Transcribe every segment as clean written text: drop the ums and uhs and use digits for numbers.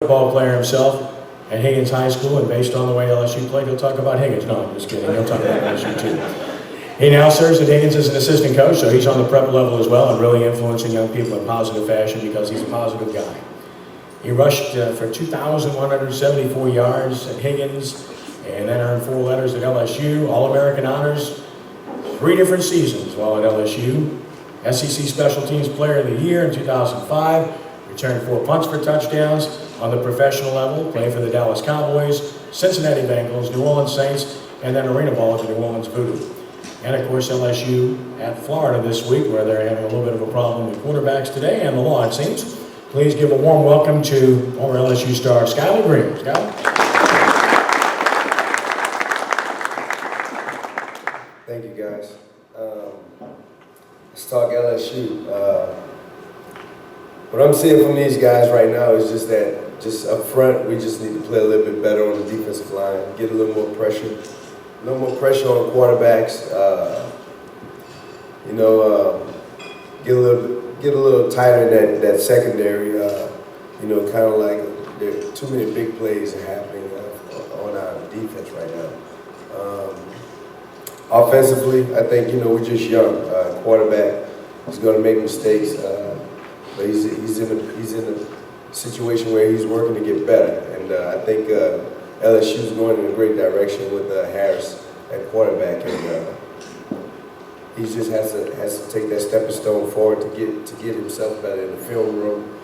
Football player himself at Higgins High School, and based on the way LSU played, he'll talk about Higgins. No, I'm just kidding. He'll talk about LSU too. He now serves at Higgins as an assistant coach, so he's on the prep level as well and really influencing young people in positive fashion because he's a positive guy. He rushed for 2,174 yards at Higgins and then earned 4 letters at LSU, All-American honors, 3 different seasons while at LSU. SEC Special Teams Player of the Year in 2005, returned 4 punts for touchdowns on the professional level, playing for the Dallas Cowboys, Cincinnati Bengals, New Orleans Saints, and then arena ball at the New Orleans Voodoo. And of course LSU at Florida this week, where they're having a little bit of a problem with quarterbacks today and the law, it seems. Please give a warm welcome to former LSU star Skyler Green. Skyler? Thank you, guys. Let's talk LSU. What I'm seeing from these guys right now is just that, just up front, we just need to play a little bit better on the defensive line, get a little more pressure on quarterbacks. Get a little tighter in that secondary. Kind of like there are too many big plays are happening on our defense right now. Offensively, I think we're just young. Quarterback is going to make mistakes. But he's in a situation where he's working to get better, and I think LSU is going in a great direction with Harris at quarterback, and he just has to take that stepping stone forward to get himself better in the film room.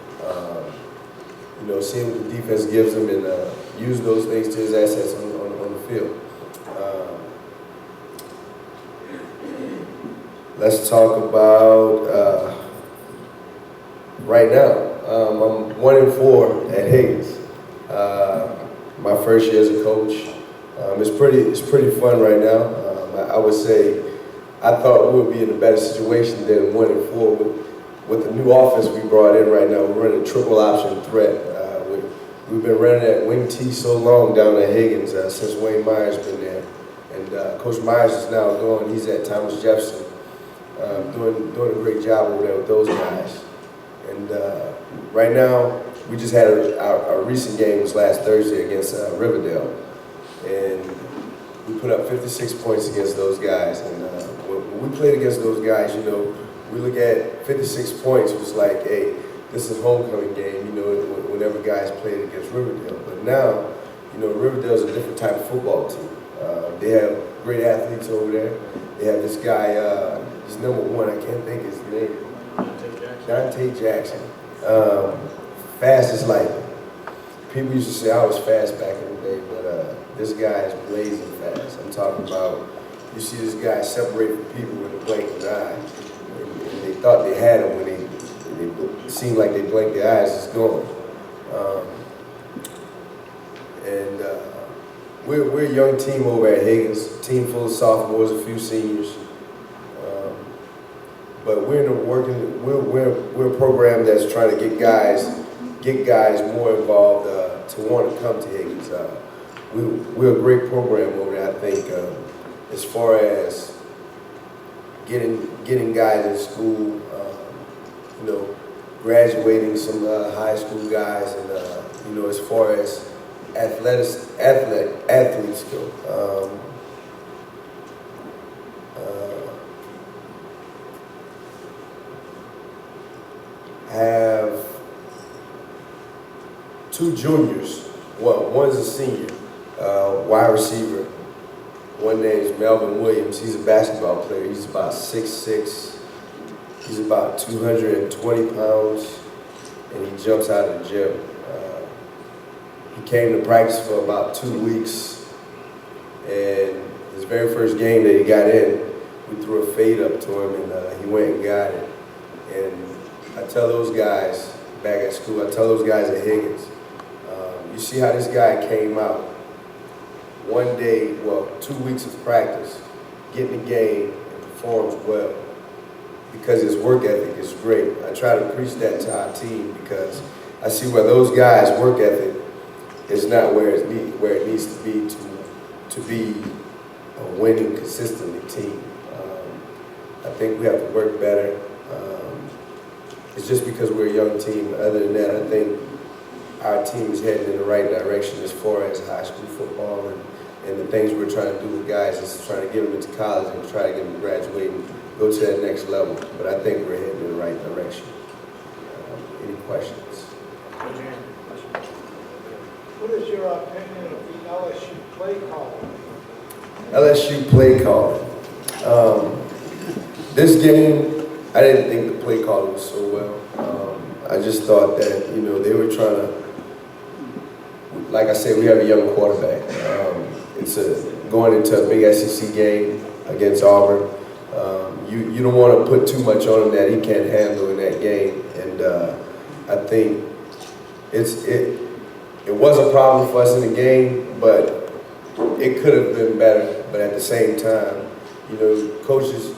See what the defense gives him and use those things to his assets on the field. Let's talk about. Right now, I'm 1-4 at Higgins. My first year as a coach. It's pretty fun right now. I would say I thought we would be in a better situation than 1-4 with the new offense we brought in right now. We're running a triple option threat. We've been running that wing T so long down at Higgins since Wayne Myers been there, and Coach Myers is now gone. He's at Thomas Jefferson, doing a great job over there with those guys. And right now, we just had our recent game was last Thursday against Riverdale, and we put up 56 points against those guys. And when we played against those guys, we look at 56 points was like, hey, this is homecoming game. Whenever guys played against Riverdale. But now, Riverdale's a different type of football team. They have great athletes over there. They have this guy, he's number 1. I can't think his name. Dante Jackson, fast as lightning. People used to say I was fast back in the day, but this guy is blazing fast. I'm talking about, you see this guy separate from people with a blink of an eye. And they thought they had him when it seemed like they blinked their eyes, it's gone. We're a young team over at Higgins, a team full of sophomores, a few seniors. But we're a program that's trying to get guys more involved to want to come to Higgins. We're a great program over there. I think as far as getting guys in school, graduating some high school guys, and as far as athletes go. Have 2 juniors. Well, one's a senior, wide receiver. One name's Melvin Williams. He's a basketball player. He's about 6'6". He's about 220 pounds, and he jumps out of the gym. He came to practice for about 2 weeks, and his very first game that he got in, we threw a fade up to him, and he went and got it. And I tell those guys back at school, I tell those guys at Higgins, you see how this guy came out one day, 2 weeks of practice, get in the game and performs well because his work ethic is great. I try to preach that to our team because I see where those guys' work ethic is not where it needs to be a winning consistently team. I think we have to work better. It's just because we're a young team. Other than that, I think our team is heading in the right direction as far as high school football and the things we're trying to do with guys is trying to get them into college and try to get them to graduate and go to that next level. But I think we're heading in the right direction. Any questions? What is your opinion of the LSU play calling? LSU play calling. This game, I didn't think the play calling was so well. I just thought that, you know, they were trying to, like I said, we have a young quarterback. It's going into a big SEC game against Auburn. You don't want to put too much on him that he can't handle in that game. And I think it was a problem for us in the game, but it could have been better. But at the same time, you know, coaches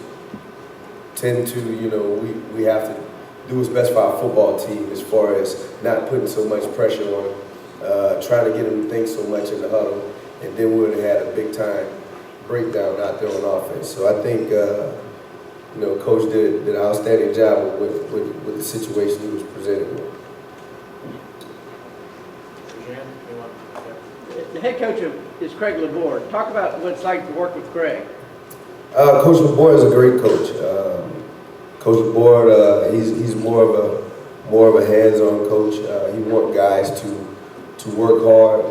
tend to, you know, we have to do what's best for our football team as far as not putting so much pressure on them, trying to get them to think so much in the huddle, and then we would have had a big time breakdown out there on offense. So I think, you know, Coach did an outstanding job with the situation he was presented with. The head coach is Craig LeBoer. Talk about what it's like to work with Craig. Coach LeBoer is a great coach. Coach LeBoer, he's more of a hands-on coach. He wants guys to work hard.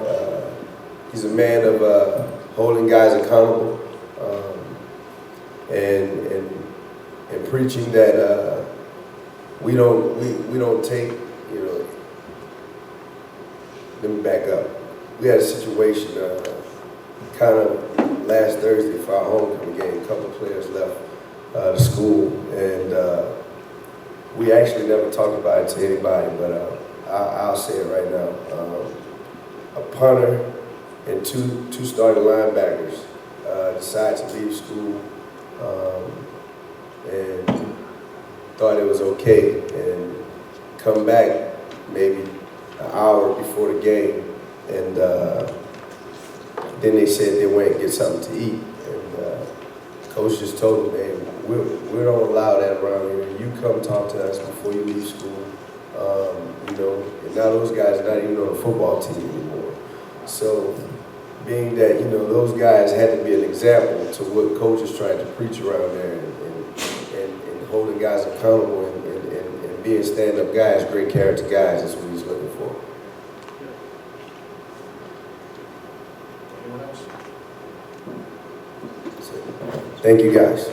He's a man of holding guys accountable and preaching that we don't take, you know. Let me back up. We had a situation kind of last Thursday for our homecoming game. A couple of players left the school, and we actually never talked about it to anybody, but I'll say it right now. A punter and two starting linebackers decided to leave school and thought it was okay and come back maybe an hour before the game, and then they said they went and get something to eat, and coach just told them, hey, we don't allow that around here. You come talk to us before you leave school. You know, and now those guys are not even on the football team anymore. So being that, you know, those guys had to be an example to what coach is trying to preach around there and holding guys accountable and being stand-up guys, great character guys, is what he's looking for. Anyone else? Thank you, guys.